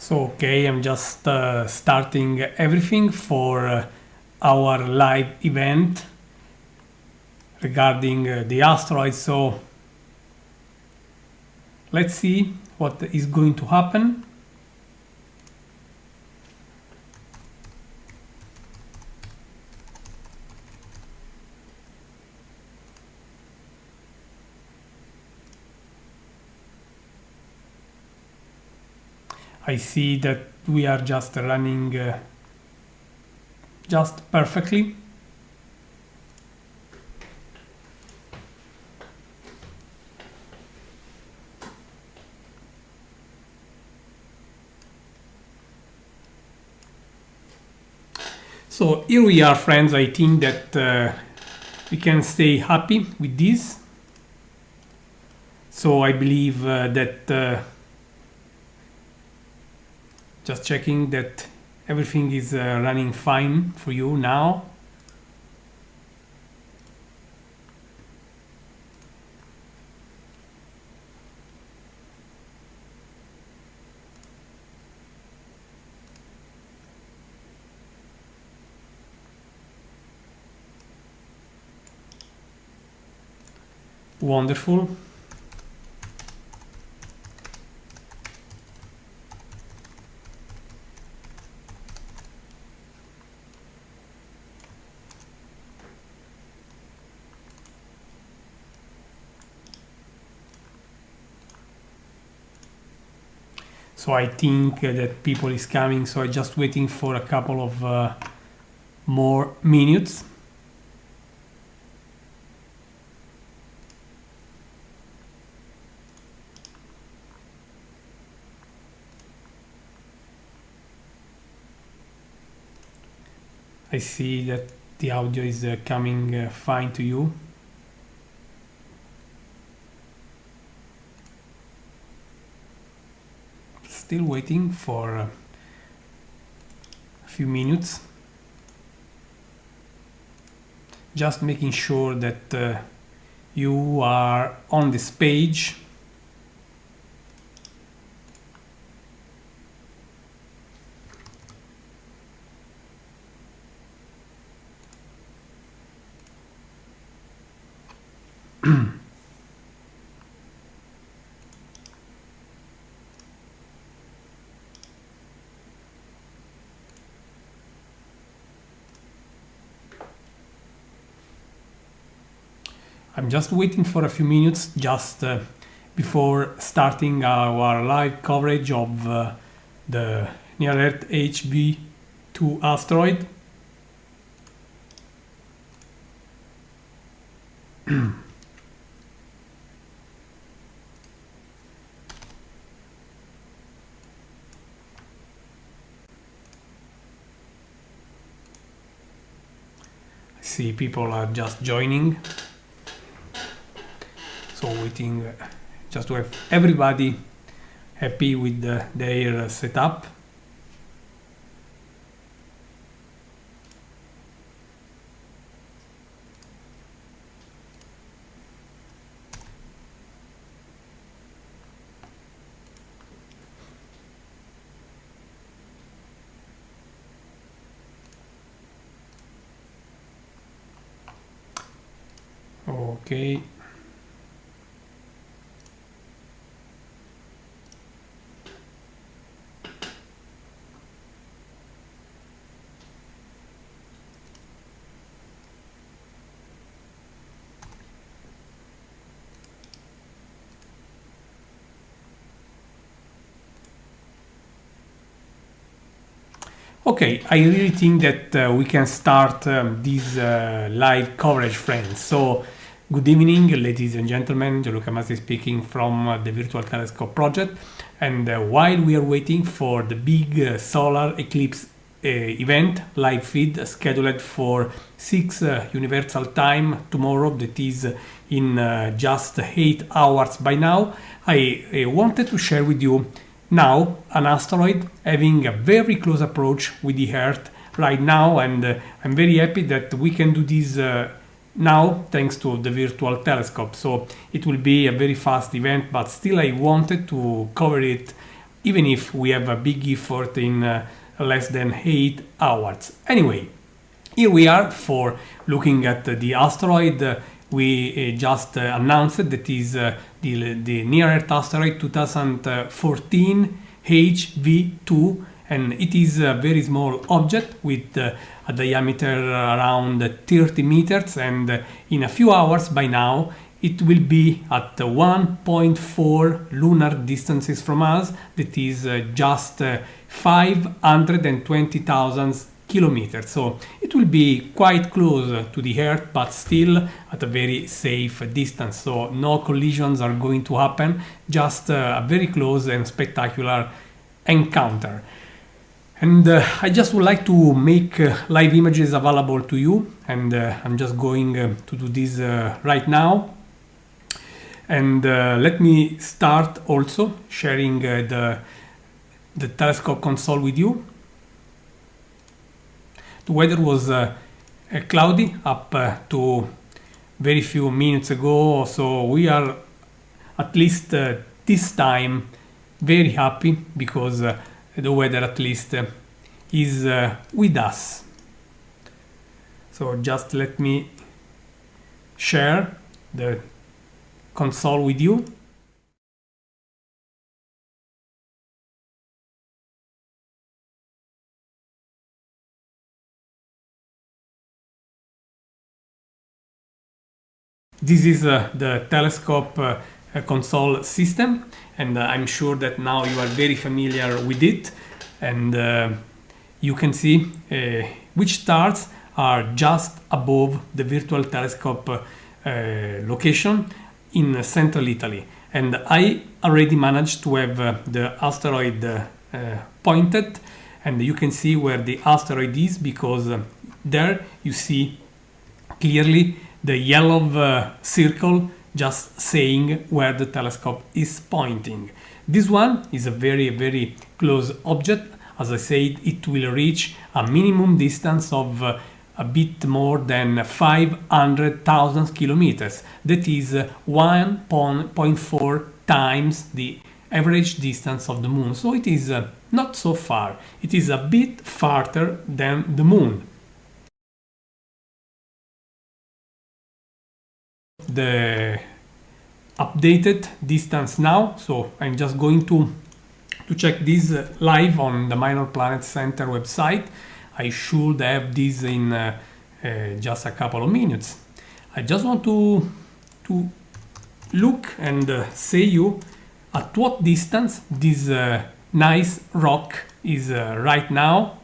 So okay, I'm just starting everything for our live event regarding the asteroid. So let's see what is going to happen. I see that we are just running just perfectly. So here we are, friends. I think that we can stay happy with this. So I believe that just checking that everything is running fine for you now. Wonderful. So I think that people is coming, so I'm just waiting for a couple of more minutes. I see that the audio is coming fine to you. Still waiting for a few minutes. Just making sure that you are on this page. I'm just waiting for a few minutes just before starting our live coverage of the near-Earth HV2 asteroid. I see people are just joining. So waiting just to have everybody happy with their setup. Okay. Okay, I really think that we can start this live coverage, friends. So, good evening, ladies and gentlemen. Gianluca Masi speaking from the Virtual Telescope project. And while we are waiting for the big solar eclipse event, live feed scheduled for 6 Universal Time tomorrow, that is in just 8 hours by now, I wanted to share with you now an asteroid having a very close approach with the Earth right now, and I'm very happy that we can do this now thanks to the virtual telescope. So it will be a very fast event, but still I wanted to cover it even if we have a big effort in less than 8 hours. Anyway, here we are for looking at the asteroid we just announced, that is the Near Earth Asteroid 2014 HV2, and it is a very small object with a diameter around 30 meters, and in a few hours by now it will be at 1.4 lunar distances from us, that is just 520,000 kilometers. So it will be quite close to the Earth, but still at a very safe distance. So no collisions are going to happen, just a very close and spectacular encounter. And I just would like to make live images available to you, and I'm just going to do this right now. And let me start also sharing the telescope console with you. The weather was cloudy up to very few minutes ago, so we are at least this time very happy because the weather at least is with us. So just let me share the console with you. This is the telescope console system, and I'm sure that now you are very familiar with it, and you can see which stars are just above the virtual telescope location in central Italy. And I already managed to have the asteroid pointed, and you can see where the asteroid is, because there you see clearly the yellow circle just saying where the telescope is pointing. This one is a very, very close object. As I said, it will reach a minimum distance of a bit more than 500,000 kilometers. That is 1.4 times the average distance of the moon. So it is not so far. It is a bit farther than the moon. The updated distance now, so I'm just going to check this live on the Minor Planet Center website. I should have this in just a couple of minutes. I just want to look and say you at what distance this nice rock is right now.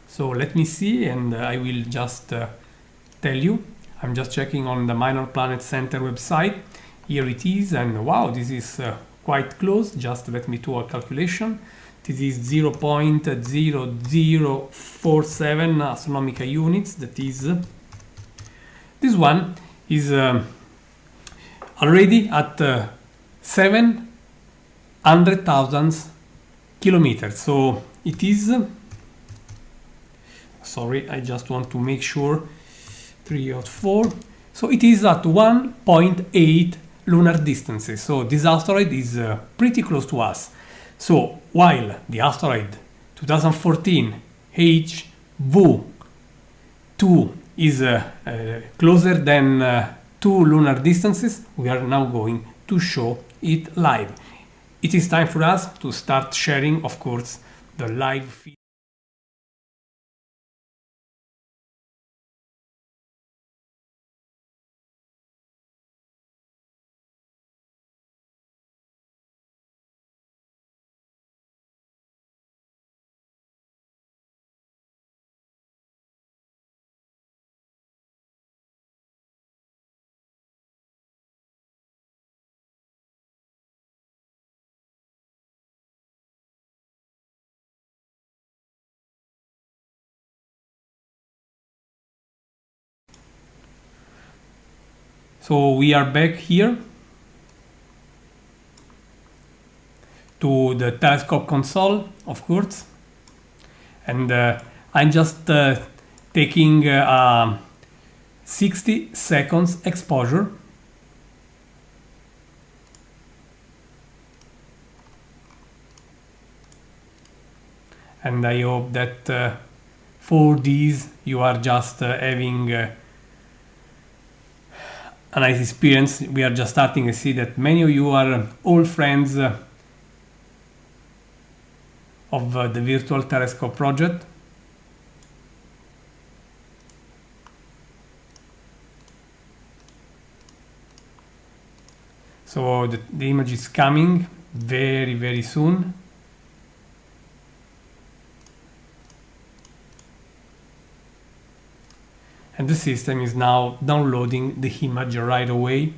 So let me see, and I will just tell you. I'm just checking on the Minor Planet Center website. Here it is, and wow, this is quite close. Just let me do a calculation. This is 0.0047 astronomical units. That is, this one is already at 700,000 kilometers. So it is, sorry, I just want to make sure, 3 or 4. So it is at 1.8 lunar distances. So this asteroid is pretty close to us. So while the asteroid 2014 HV2 is closer than 2 lunar distances, we are now going to show it live. It is time for us to start sharing, of course, the live feed. So we are back here to the telescope console, of course, and I'm just taking 60 seconds exposure. and I hope that for these you are just having a nice experience. We are just starting to see that many of you are old friends of the Virtual Telescope project. So the image is coming very soon. And the system is now downloading the image right away.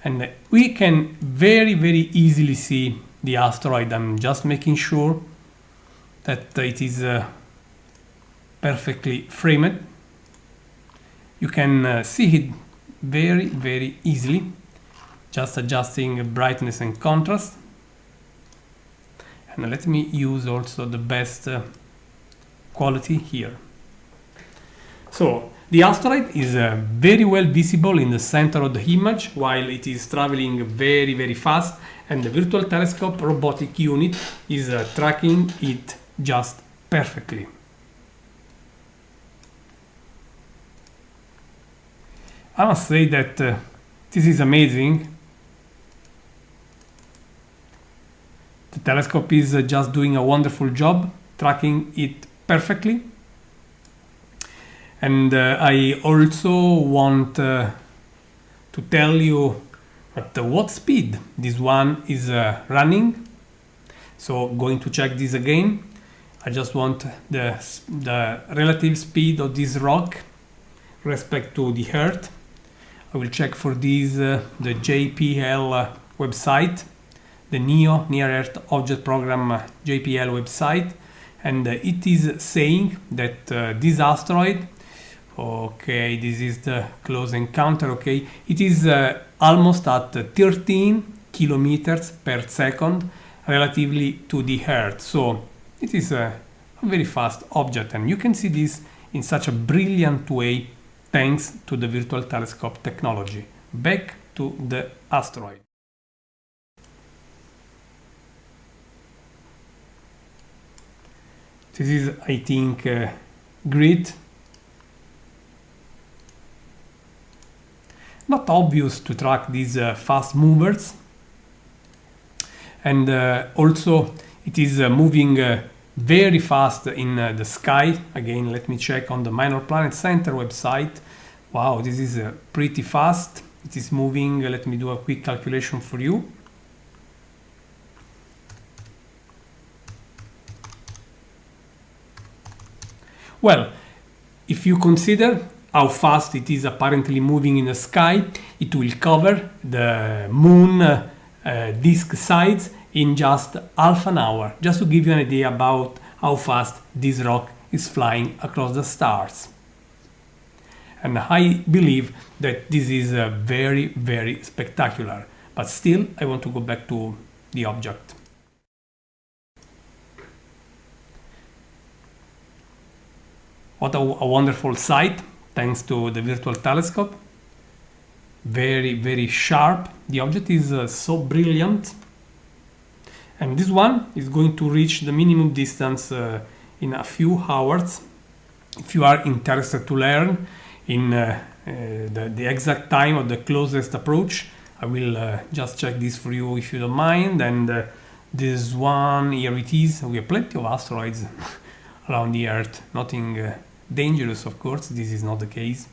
And we can very easily see the asteroid. I'm just making sure that it is perfectly framed. You can see it very easily, just adjusting brightness and contrast. And let me use also the best quality here. So the asteroid is very well visible in the center of the image while it is traveling very fast, and the Virtual Telescope robotic unit is tracking it just perfectly. I must say that this is amazing. The telescope is just doing a wonderful job tracking it perfectly. And I also want to tell you at what speed this one is running. So going to check this again. I just want the relative speed of this rock respect to the Earth. I will check for this the JPL website, the Near Earth Object Program JPL website, and it is saying that this asteroid, okay, this is the close encounter, okay, it is almost at 13 kilometers per second relatively to the Earth. So it is a very fast object, and you can see this in such a brilliant way thanks to the Virtual Telescope technology. Back to the asteroid. This is, I think, grid. Not obvious to track these fast movers, and also it is moving very fast in the sky. Again, let me check on the Minor Planet Center website. Wow, this is pretty fast. It is moving. Let me do a quick calculation for you. Well, if you consider how fast it is apparently moving in the sky, it will cover the moon disk sides in just half an hour, just to give you an idea about how fast this rock is flying across the stars. And I believe that this is very spectacular. But still, I want to go back to the object. What a wonderful sight, thanks to the Virtual Telescope. Very sharp. The object is so brilliant. And this one is going to reach the minimum distance in a few hours. If you are interested to learn in the exact time of the closest approach, I will just check this for you if you don't mind. And this one, here it is. We have plenty of asteroids around the Earth. Nothing dangerous, of course. This is not the case.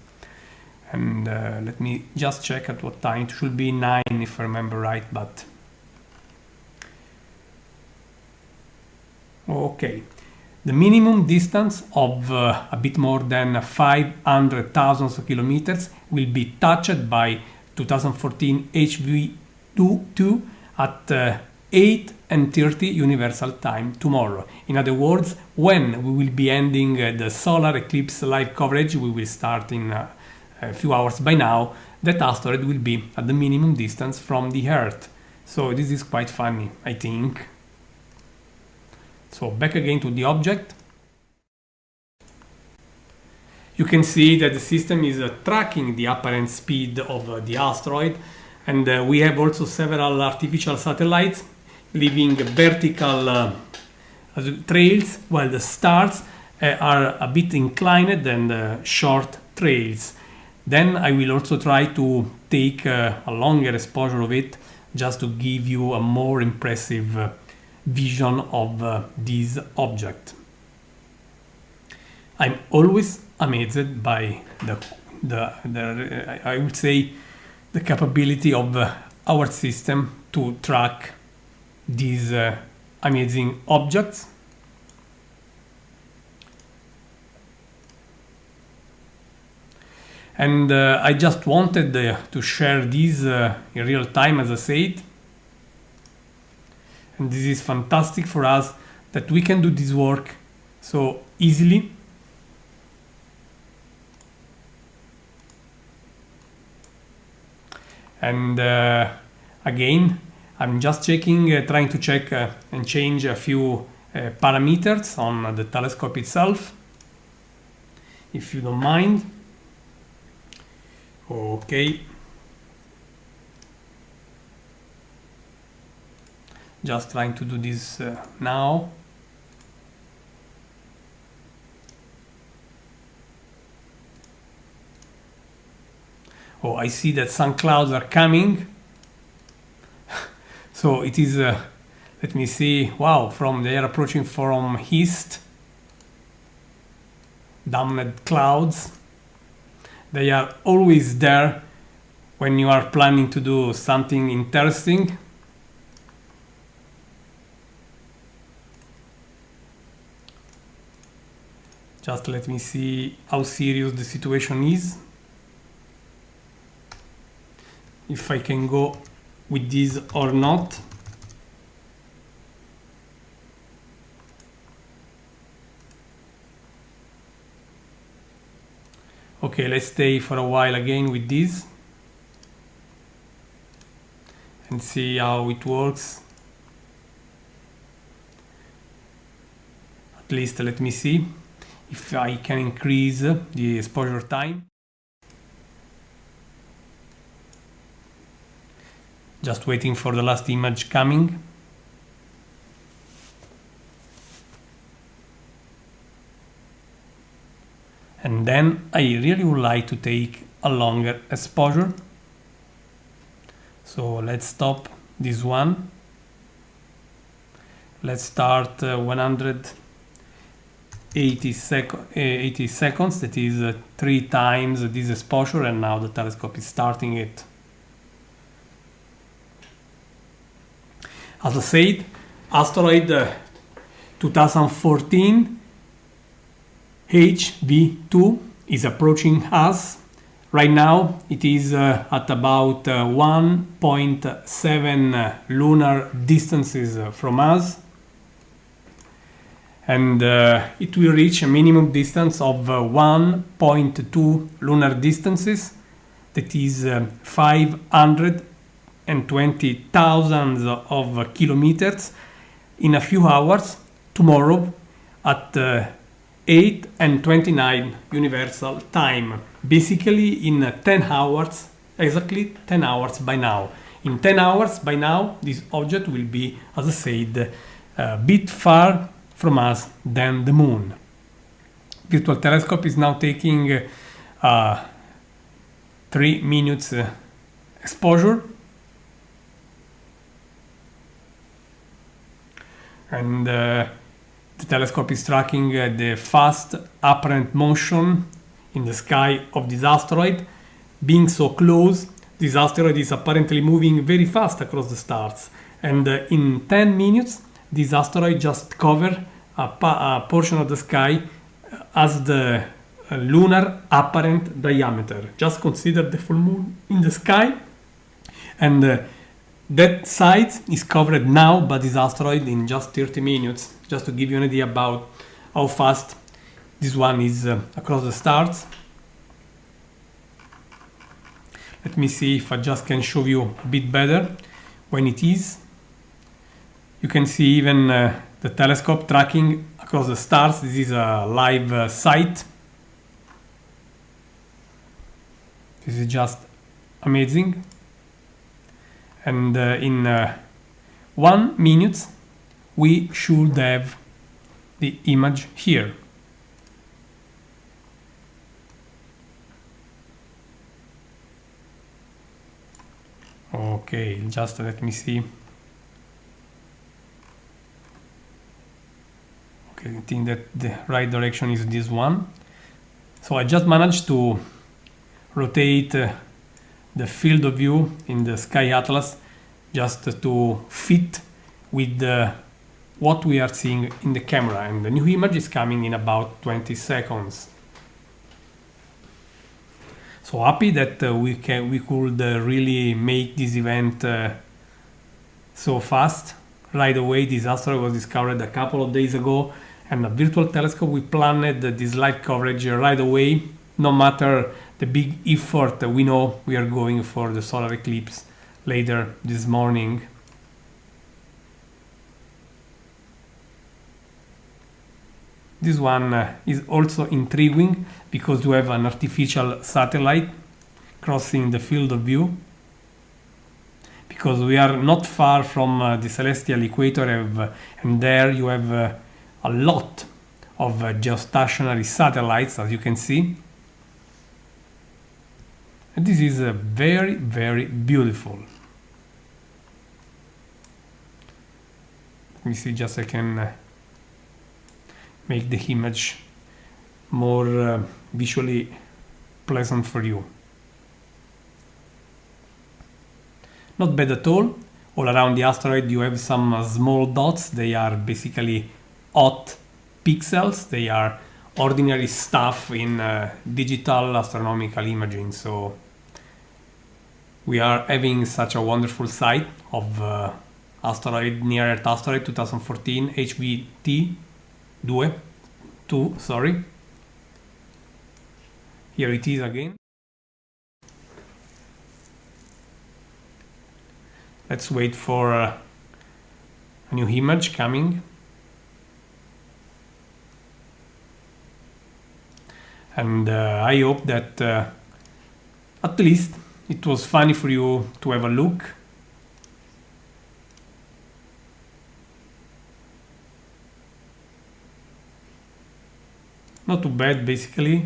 And let me just check at what time. It should be 9 if I remember right, but okay. The minimum distance of a bit more than 500,000 kilometers will be touched by 2014 HV2 at 8:30 Universal Time tomorrow. In other words, when we will be ending the solar eclipse live coverage, we will start in a few hours by now, that asteroid will be at the minimum distance from the Earth. So this is quite funny, I think. So back again to the object. You can see that the system is tracking the apparent speed of the asteroid, and we have also several artificial satellites leaving vertical trails, while the stars are a bit inclined and short trails. Then I will also try to take a longer exposure of it, just to give you a more impressive vision of this object. I'm always amazed by I would say the capability of our system to track these amazing objects. And I just wanted to share this in real time, as I said. And this is fantastic for us, that we can do this work so easily. And again, I'm just checking, trying to check and change a few parameters on the telescope itself, if you don't mind. Okay. Just trying to do this now. Oh, I see that some clouds are coming. So it is, let me see, wow, they are approaching from east. Damned clouds. They are always there when you are planning to do something interesting. Just let me see how serious the situation is. If I can go with this or not. Okay, let's stay for a while again with this and see how it works. At least let me see if I can increase the exposure time. Just waiting for the last image coming. And then I really would like to take a longer exposure. So let's stop this one. Let's start 180 seconds, that is 3 times this exposure, and now the telescope is starting it. As I said, Asteroid 2014 HV2 is approaching us. Right now it is at about 1.7 lunar distances from us, and it will reach a minimum distance of 1.2 lunar distances, that is 520,000 of kilometers, in a few hours, tomorrow at 8:29 universal time. Basically in 10 hours, exactly 10 hours by now. In 10 hours by now, this object will be, as I said, a bit far from us than the moon. Virtual telescope is now taking 3 minutes exposure. And the telescope is tracking the fast apparent motion in the sky of this asteroid. Being so close, this asteroid is apparently moving very fast across the stars. And in 10 minutes, this asteroid just covered a portion of the sky as the lunar apparent diameter. Just consider the full moon in the sky, and that side is covered now by this asteroid in just 30 minutes, just to give you an idea about how fast this one is across the stars. Let me see if I just can show you a bit better when it is. You can see even the telescope tracking across the stars. This is a live site. This is just amazing. And in 1 minute we should have the image here. Okay, just let me see. Okay, I think that the right direction is this one. So I just managed to rotate the field of view in the sky atlas just to fit with what we are seeing in the camera, and the new image is coming in about 20 seconds. So happy that we could really make this event so fast. Right away, this asteroid was discovered a couple of days ago, and a virtual telescope we planned this live coverage right away. No matter the big effort, we know we are going for the solar eclipse later this morning. This one is also intriguing because you have an artificial satellite crossing the field of view. Because we are not far from the celestial equator, and there you have a lot of geostationary satellites, as you can see. And this is very, very beautiful. Let me see, just I can make the image more visually pleasant for you. Not bad at all. All around the asteroid you have some small dots. They are basically hot pixels. They are ordinary stuff in digital astronomical imaging. So we are having such a wonderful sight of asteroid, near Earth asteroid 2014 HV2, sorry. Here it is again. Let's wait for a new image coming. And I hope that at least it was funny for you to have a look. Not too bad, basically.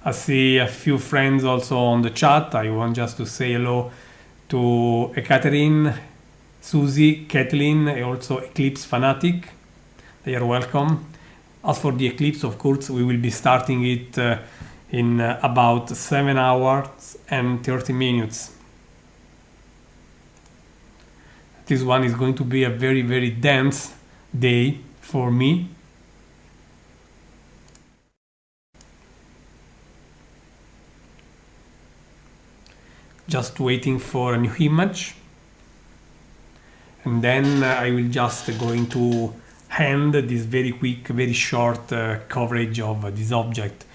I see a few friends also on the chat. I want just to say hello to Ekaterine, Susie, Kathleen, and also Eclipse Fanatic. They are welcome. As for the eclipse, of course, we will be starting it in about 7 hours and 30 minutes. This one is going to be a very, very dense day for me. Just waiting for a new image, and then I will just going to hand this very quick, very short coverage of this object.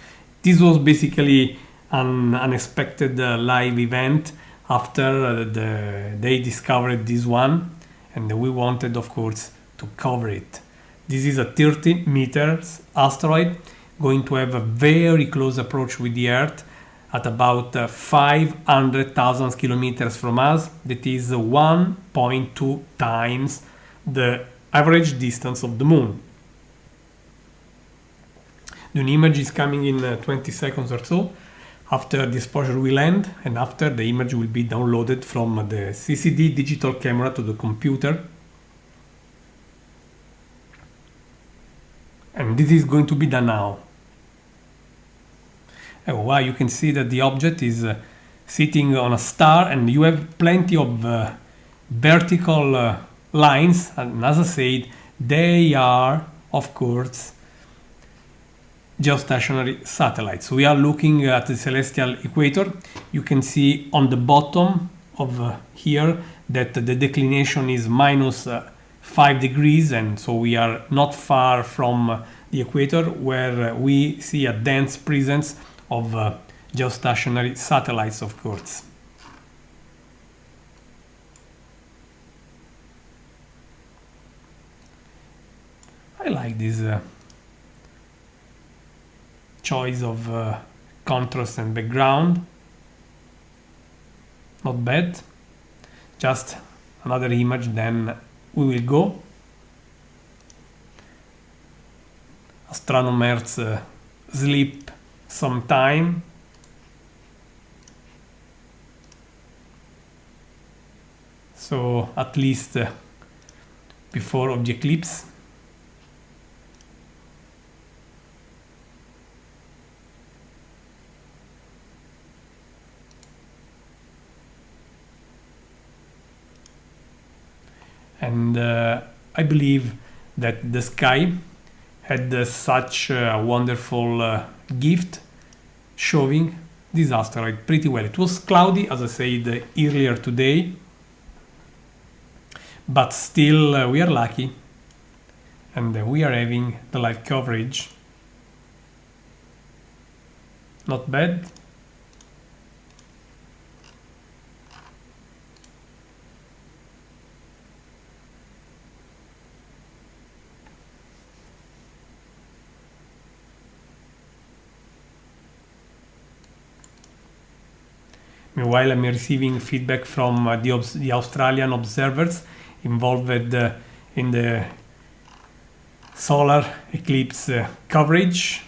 This was basically an unexpected live event after they discovered this one, and we wanted, of course, to cover it. This is a 30 meters asteroid going to have a very close approach with the Earth at about 500,000 kilometers from us. That is 1.2 times the average distance of the Moon. The image is coming in 20 seconds or so after the exposure will end, and after the image will be downloaded from the CCD digital camera to the computer. And this is going to be done now. Oh, wow, you can see that the object is sitting on a star, and you have plenty of vertical lines, and as I said, they are, of course, geostationary satellites. We are looking at the celestial equator. You can see on the bottom of here that the declination is minus 5 degrees, and so we are not far from the equator, where we see a dense presence of geostationary satellites, of course. I like this choice of contrast and background. Not bad. Just another image, then we will go. Astronomers sleep some time. So at least before of the eclipse. And I believe that the sky had such a wonderful gift showing this asteroid pretty well. It was cloudy, as I said earlier today, but still we are lucky and we are having the live coverage. Not bad. Meanwhile, I'm receiving feedback from the Australian observers involved in the solar eclipse coverage.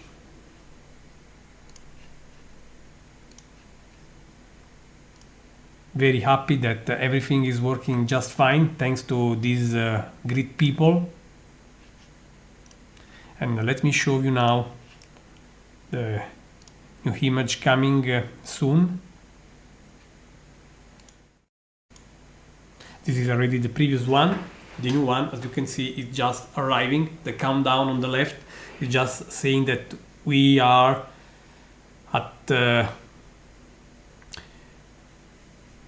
Very happy that everything is working just fine thanks to these great people. And let me show you now the new image coming soon. This is already the previous one. The new one, as you can see, is just arriving. The countdown on the left is just saying that we are at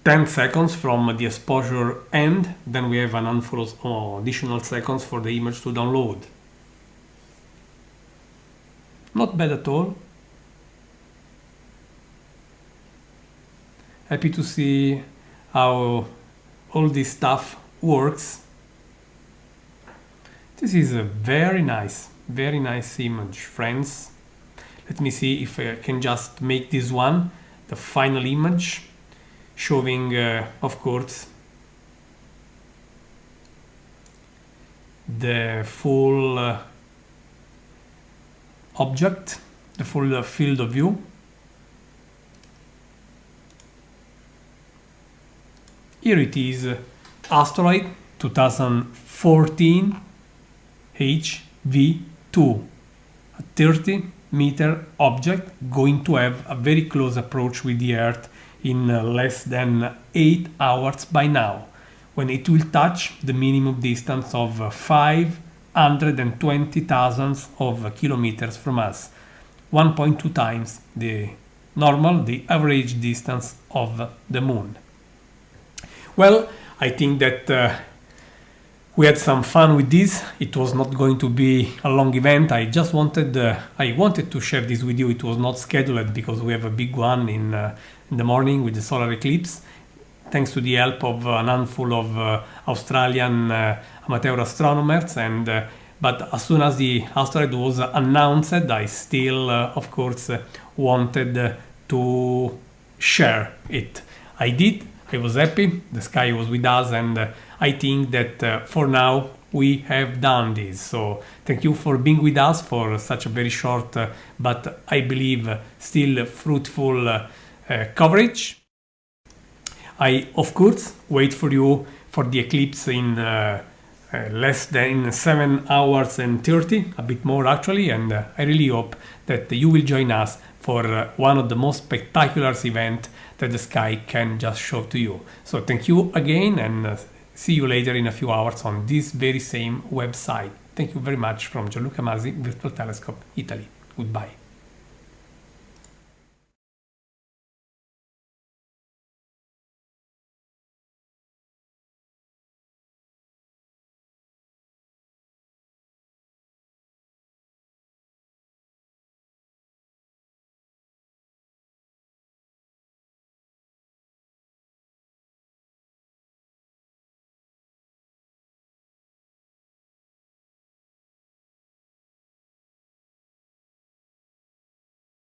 10 seconds from the exposure end. Then we have an handful of additional seconds for the image to download. Not bad at all. Happy to see how all this stuff works. This is a very nice image, friends. Let me see if I can just make this one the final image, showing of course the full object, the full field of view. Here it is, Asteroid 2014 HV2, a 30-meter object going to have a very close approach with the Earth in less than 8 hours by now, when it will touch the minimum distance of 520,000 of kilometers from us, 1.2 times the average distance of the Moon. Well, I think that we had some fun with this. It was not going to be a long event. I wanted to share this with you. It was not scheduled because we have a big one in the morning with the solar eclipse. Thanks to the help of a handful of Australian amateur astronomers, but as soon as the asteroid was announced, I still, of course, wanted to share it. I did. I was happy, the sky was with us, and I think that for now we have done this. So thank you for being with us for such a very short but I believe still fruitful coverage. I of course wait for you for the eclipse in less than 7 hours and 30, a bit more actually, and I really hope that you will join us for one of the most spectacular events that the sky can just show to you. So thank you again, and see you later in a few hours on this very same website. Thank you very much from Gianluca Masi, Virtual Telescope, Italy. Goodbye.